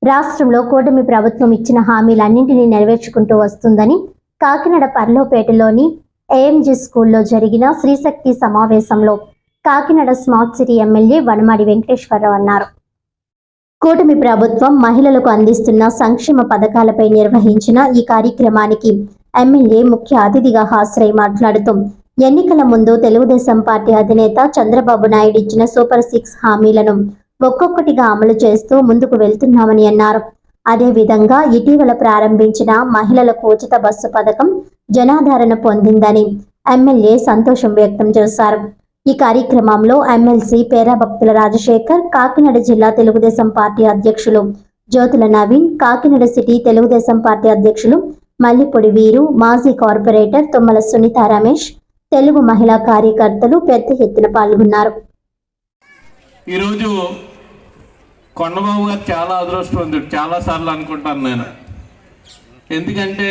రాష్ట్రంలో కూటమి ప్రభుత్వం ఇచ్చిన హామీలన్నింటినీ నెరవేర్చుకుంటూ వస్తుందని కాకినాడ పర్లోపేటలోని ఏఎంజీ స్కూల్లో జరిగిన శ్రీశక్తి సమావేశంలో Kakinada smart city MLA Vanamadi Venkateswara Rao అన్నారు. కూటమి ప్రభుత్వం మహిళలకు అందిస్తున్న సంక్షేమ పథకాలపై నిర్వహించిన ఈ కార్యక్రమానికి ఎమ్మెల్యే ముఖ్య అతిథిగా హాజరై మాట్లాడుతూ ఎన్నికల ముందు తెలుగుదేశం పార్టీ అధినేత చంద్రబాబు నాయుడు ఇచ్చిన సూపర్ 6 హామీలను ఒక్కొక్కటిగా అమలు చేస్తూ ముందుకు వెళ్తున్నామని అన్నారు. అదేవిధంగా ఇటీవల ప్రారంభించిన మహిళలకు ఉచిత బస్సు పథకం జనాదరణ పొందిందని ఎమ్మెల్యే సంతోషం వ్యక్తం చేశారు. ఈ కార్యక్రమంలో ఎమ్మెల్సీ పేరాభక్తుల రాజశేఖర్, కాకినాడ జిల్లా తెలుగుదేశం పార్టీ అధ్యక్షులు జ్యోతుల నవీన్, కాకినాడ సిటీ తెలుగుదేశం పార్టీ అధ్యక్షులు మల్లిపొడి వీరు, మాజీ కార్పొరేటర్ తుమ్మల సునీత రమేష్, తెలుగు మహిళా కార్యకర్తలు పెద్ద ఎత్తున పాల్గొన్నారు. ఈరోజు కొండబాబు గారు చాలా అదృష్టవంతుడు, చాలాసార్లు అనుకుంటాను నేను. ఎందుకంటే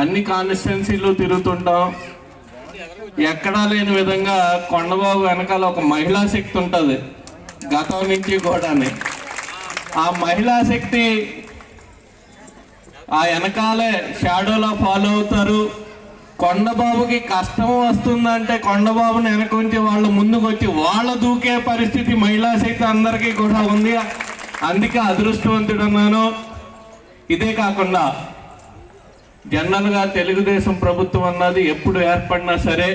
అన్ని కాన్స్టిట్యున్సీలు తిరుగుతుంటాం, ఎక్కడా లేని విధంగా కొండబాబు వెనకాల ఒక మహిళా శక్తి ఉంటుంది గతం నుంచి కూడా. ఆ మహిళా శక్తి ఆ వెనకాలే షాడోలో ఫాలో అవుతారు. కొండబాబుకి కష్టం వస్తుందంటే కొండబాబుని వెనకొంచి వాళ్ళు ముందుకు వచ్చి వాళ్ళ దూకే పరిస్థితి మహిళా శక్తి అందరికీ కూడా ఉంది. అందుకే అదృష్టవంతుడు అన్నాను. ఇదే కాకుండా జనరల్గా తెలుగుదేశం ప్రభుత్వం అన్నది ఎప్పుడు ఏర్పడినా సరే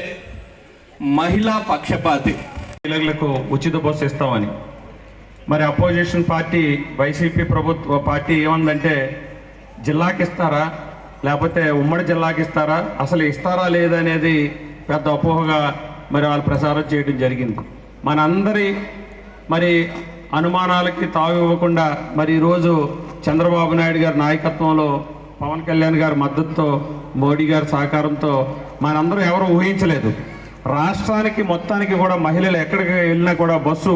మహిళా పక్షపాతి. మహిళలకు ఉచిత బస్సు ఇస్తామని మరి అపోజిషన్ పార్టీ వైసీపీ ప్రభుత్వ పార్టీ ఏమందంటే జిల్లాకి ఇస్తారా లేకపోతే ఉమ్మడి జిల్లాకి ఇస్తారా, అసలు ఇస్తారా లేదనేది పెద్ద అపోహగా మరి వాళ్ళు ప్రసారం చేయడం జరిగింది. మనందరి మరి అనుమానాలకి తావు ఇవ్వకుండా మరి ఈరోజు చంద్రబాబు నాయుడు గారి నాయకత్వంలో, పవన్ కళ్యాణ్ గారి మద్దతుతో, మోడీ గారి సహకారంతో మనందరం ఎవరు ఊహించలేదు. రాష్ట్రానికి మొత్తానికి కూడా మహిళలు ఎక్కడికి వెళ్ళినా కూడా బస్సు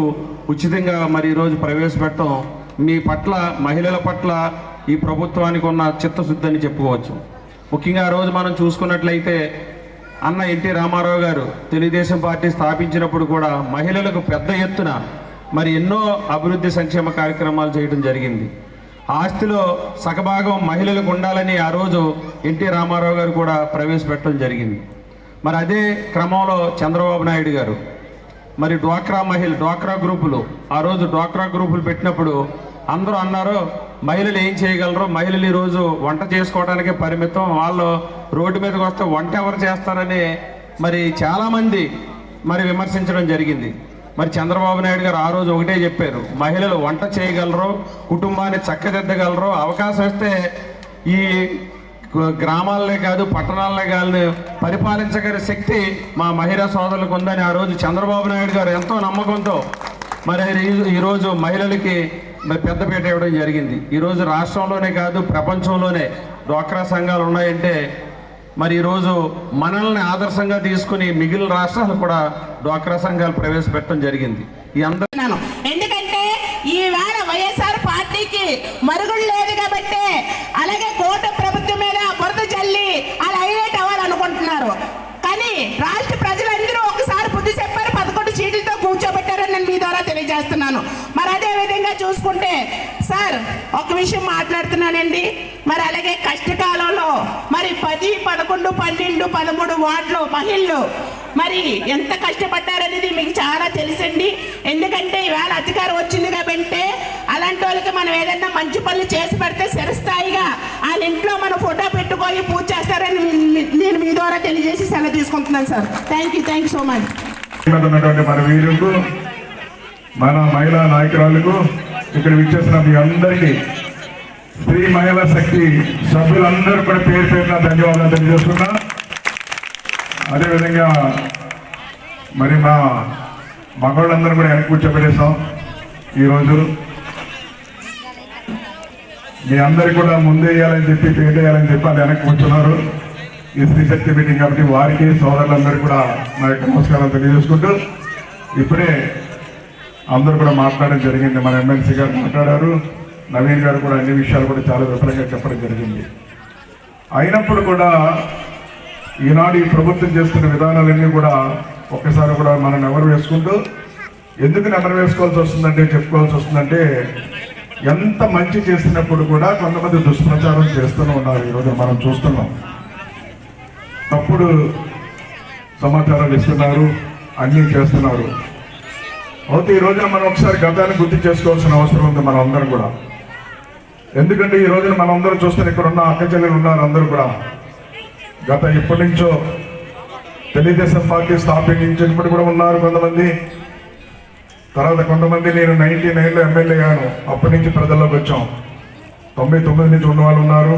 ఉచితంగా మరి ఈరోజు ప్రవేశపెట్టడం మీ పట్ల, మహిళల పట్ల ఈ ప్రభుత్వానికి ఉన్న చిత్తశుద్ధి అని చెప్పుకోవచ్చు. ముఖ్యంగా ఆ రోజు మనం చూసుకున్నట్లయితే అన్న ఎన్టీ రామారావు గారు తెలుగుదేశం పార్టీ స్థాపించినప్పుడు కూడా మహిళలకు పెద్ద ఎత్తున మరి ఎన్నో అభివృద్ధి సంక్షేమ కార్యక్రమాలు చేయడం జరిగింది. ఆస్తిలో సగభాగం మహిళలకు ఉండాలని ఆ రోజు ఎన్టీ రామారావు గారు కూడా ప్రవేశపెట్టడం జరిగింది. మరి అదే క్రమంలో చంద్రబాబు నాయుడు గారు మరి డ్వాక్రా గ్రూపులు, ఆ రోజు డ్వాక్రా గ్రూపులు పెట్టినప్పుడు అందరూ అన్నారు మహిళలు ఏం చేయగలరు, మహిళలు ఈరోజు వంట చేసుకోవడానికే పరిమితం, వాళ్ళు రోడ్డు మీదకి వస్తే వంట ఎవరు చేస్తారని మరి చాలామంది మరి విమర్శించడం జరిగింది. మరి చంద్రబాబు నాయుడు గారు ఆ రోజు ఒకటే చెప్పారు, మహిళలు వంట చేయగలరు, కుటుంబాన్ని చక్కదిద్దగలరు, అవకాశం ఇస్తే ఈ గ్రామాలనే కాదు పట్టణాలనే కాదు పరిపాలించగల శక్తి మా మహిళా సోదరులకు ఉందని ఆ రోజు చంద్రబాబు నాయుడు గారు ఎంతో నమ్మకంతో మరి ఈరోజు మహిళలకి మరి పెద్దపీట ఇవ్వడం జరిగింది. ఈరోజు రాష్ట్రంలోనే కాదు ప్రపంచంలోనే డ్వాక్రా సంఘాలు ఉన్నాయంటే మరి ఈరోజు మనల్ని ఆదర్శంగా తీసుకుని మిగిలిన రాష్ట్రాలు కూడా డ్వాక్రా సంఘాలు ప్రవేశపెట్టడం జరిగింది. ఈ అందరూ ఎందుకంటే ఈవేళ వైఎస్ఆర్ పార్టీకి మరుగుడు లేదు కాబట్టి, అలాగే కోట ప్రభుత్వం మీద బురద జల్లి అలా హైలైట్ అవ్వాలనుకుంటున్నారు. కానీ రాష్ట్ర ప్రజలందరూ ఒకసారి బుద్ధి చెప్పారు, 11 సీట్లతో కూర్చోబెట్టారని నేను మీ ద్వారా తెలియజేస్తున్నాను. మరి అదే విధంగా చూసుకుంటే సార్ ఒక విషయం మాట్లాడుతున్నానండి. మరి అలాగే కష్టకాలంలో మరి 10, 11, 12, 13 వార్డులు మహిళలు మరి ఎంత కష్టపడ్డారనేది మీకు చాలా తెలుసండి. ఎందుకంటే ఈవేళ అధికారం వచ్చింది కాబట్టి అలాంటి వాళ్ళకి మనం ఏదైనా మంచి పనులు చేసి పెడితే చిరస్థాయిగా వాళ్ళ ఇంట్లో మనం ఫోటో పెట్టుకొని పూజ చేస్తారని నేను మీ ద్వారా తెలియజేసి సెలవు తీసుకుంటున్నాను sir. Thank you so much. మన వీరులకు, మన మహిళా నాయకురాలకు, ఇక్కడ విచ్చేసిన మీ అందరికీ, స్త్రీ మహిళా శక్తి సభ్యులందరూ కూడా పేరు పేరున ధన్యవాదాలు తెలియజేస్తున్నా. అదేవిధంగా మరి మా మగవాళ్ళందరూ కూడా వెనక్కి కూర్చోబెట్టేసాం. ఈరోజు మీ అందరికి కూడా ముందు వేయాలని చెప్పి, పేరు వేయాలని చెప్పి అది వెనక్కి కూర్చున్నారు ఈ స్త్రీశక్తి మీటింగ్ కాబట్టి వారికి, సోదరులందరూ కూడా నా యొక్క నమస్కారాలు తెలియజేసుకుంటూ, ఇప్పుడే అందరూ కూడా మాట్లాడడం జరిగింది. మన ఎమ్మెల్సీ గారు మాట్లాడారు, నవీన్ గారు కూడా అన్ని విషయాలు కూడా చాలా విపులంగా చెప్పడం జరిగింది. అయినప్పుడు కూడా ఈనాడు ఈ ప్రభుత్వం చేస్తున్న విధానాలన్నీ కూడా ఒక్కసారి కూడా మనం నెమరు వేసుకుంటూ, ఎందుకు నెమరు వేసుకోవాల్సి వస్తుందంటే, చెప్పుకోవాల్సి వస్తుందంటే ఎంత మంచి చేసినప్పుడు కూడా కొంతమంది దుష్ప్రచారం చేస్తూనే ఉన్నారు. ఈరోజు మనం చూస్తున్నాం, తప్పుడు సమాచారాలు ఇస్తున్నారు, అన్నీ చేస్తున్నారు. అయితే ఈ రోజున మనం ఒకసారి గతాన్ని గుర్తు చేసుకోవాల్సిన అవసరం ఉంది మనం అందరం కూడా. ఎందుకంటే ఈ రోజున మనం అందరూ చూస్తున్న ఇక్కడ ఉన్న అక్క చెల్లెలు ఉన్నారు, అందరూ కూడా గత ఇప్పటి నుంచో తెలుగుదేశం పార్టీ స్థాపించినప్పుడు కూడా ఉన్నారు కొంతమంది. తర్వాత కొంతమంది నేను 99లో ఎమ్మెల్యే అయ్యాను, అప్పటి నుంచి ప్రజల్లోకి వచ్చాం. 99 నుంచి ఉన్నవాళ్ళు ఉన్నారు,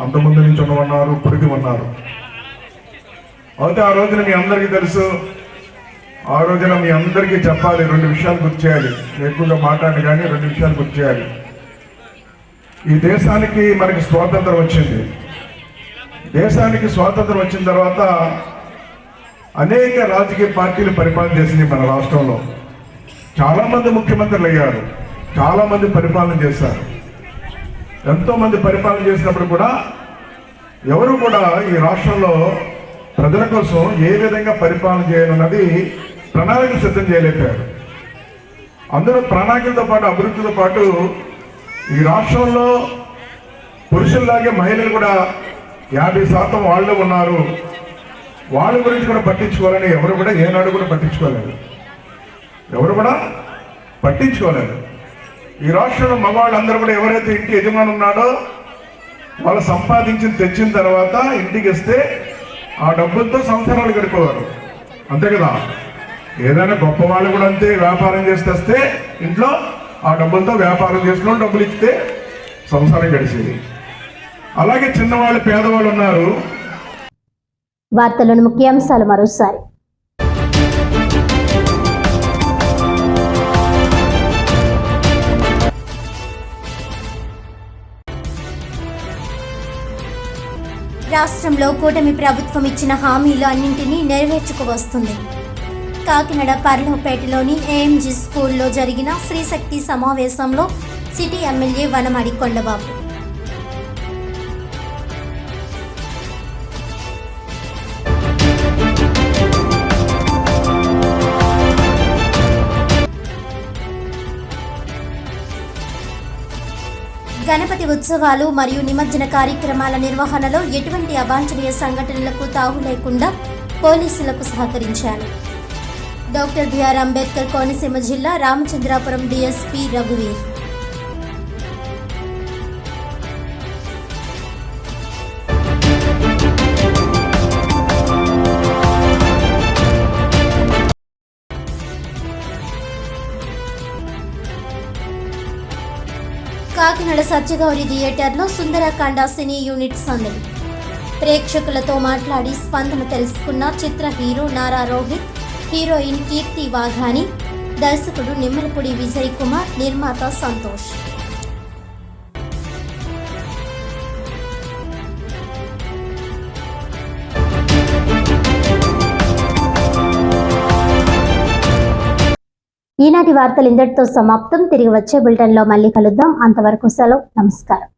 అంతకుముందు నుంచి ఉన్నవాళ్ళు ఇప్పటికీ ఉన్నారు. అయితే ఆ రోజున మీ అందరికీ తెలుసు, ఆ రోజున మీ అందరికీ చెప్పాలి, 2 విషయాలు గుర్తు చేయాలి. ఎక్కువగా మాట్లాడి కానీ 2 విషయాలు గుర్తు చేయాలి. ఈ దేశానికి మనకి స్వాతంత్రం వచ్చింది. దేశానికి స్వాతంత్రం వచ్చిన తర్వాత అనేక రాజకీయ పార్టీలు పరిపాలన చేసింది మన రాష్ట్రంలో. చాలామంది ముఖ్యమంత్రులు అయ్యారు, చాలామంది పరిపాలన చేశారు. ఎంతోమంది పరిపాలన చేసినప్పుడు కూడా ఎవరు కూడా ఈ రాష్ట్రంలో ప్రజల కోసం ఏ విధంగా పరిపాలన చేయాలన్నది ప్రణాళిక సిద్ధం చేయలేకపోయారు. అందులో ప్రణాళికలతో పాటు అభివృద్ధితో పాటు ఈ రాష్ట్రంలో పురుషుల్లాగే మహిళలు కూడా 50% వాళ్ళు ఉన్నారు. వాళ్ళ గురించి కూడా పట్టించుకోవాలని ఎవరు కూడా ఏనాడు కూడా పట్టించుకోలేదు. ఎవరు కూడా పట్టించుకోలేదు. ఈ రాష్ట్రంలో మగవాళ్ళందరూ కూడా ఎవరైతే ఇంటి యజమాని ఉన్నాడో వాళ్ళు సంపాదించి తెచ్చిన తర్వాత ఇంటికి ఇస్తే ఆ డబ్బులతో సంవత్సరాలు గడిపేవారు, అంతే కదా. ఏదైనా గొప్ప వాళ్ళు కూడా అంతే, వ్యాపారం చేసి తెస్తే ఇంట్లో ఆ డబ్బులతో వ్యాపారం చేసుకుని డబ్బులు ఇస్తే సంసారం గడిచేది. అలాగే చిన్నవాళ్ళు పేదవాళ్ళు ఉన్నారు. వార్తలోని ముఖ్యాంశాలు మరోసారి. రాష్ట్రంలో కూటమి ప్రభుత్వం ఇచ్చిన హామీలు అన్నింటినీ నెరవేర్చుకు వస్తుంది. కాకినాడ పర్లోపేటలోని ఏఎంజీ స్కూల్లో జరిగిన శ్రీశక్తి సమావేశంలో సిటీ ఎమ్మెల్యే వనమాడి కొండబాబు. గణపతి ఉత్సవాలు మరియు నిమజ్జన కార్యక్రమాల నిర్వహణలో ఎటువంటి అవాంఛనీయ సంఘటనలకు తావు లేకుండా పోలీసులకు సహకరించాలి. డాక్టర్ బిఆర్ అంబేద్కర్ కోనసీమ జిల్లా రామచంద్రాపురం డీఎస్పీ రఘువీర్. కాకినాడ సత్యగౌరి థియేటర్లో సుందరకాండ సినీ యూనిట్ సందడి. ప్రేక్షకులతో మాట్లాడి స్పందన తెలుసుకున్న చిత్ర హీరో నారా రోహిత్, హీరోయిన్ కీర్తి వాఘాని, దర్శకుడు నిమ్మలపూడి విజయ్ కుమార్, నిర్మాత సంతోష్. ఈనాటి వార్తలు ఇంతటితో సమాప్తం. తిరిగి వచ్చే బులెటిన్లో మళ్ళీ కలుద్దాం. అంతవరకు సెలవు. నమస్కారం.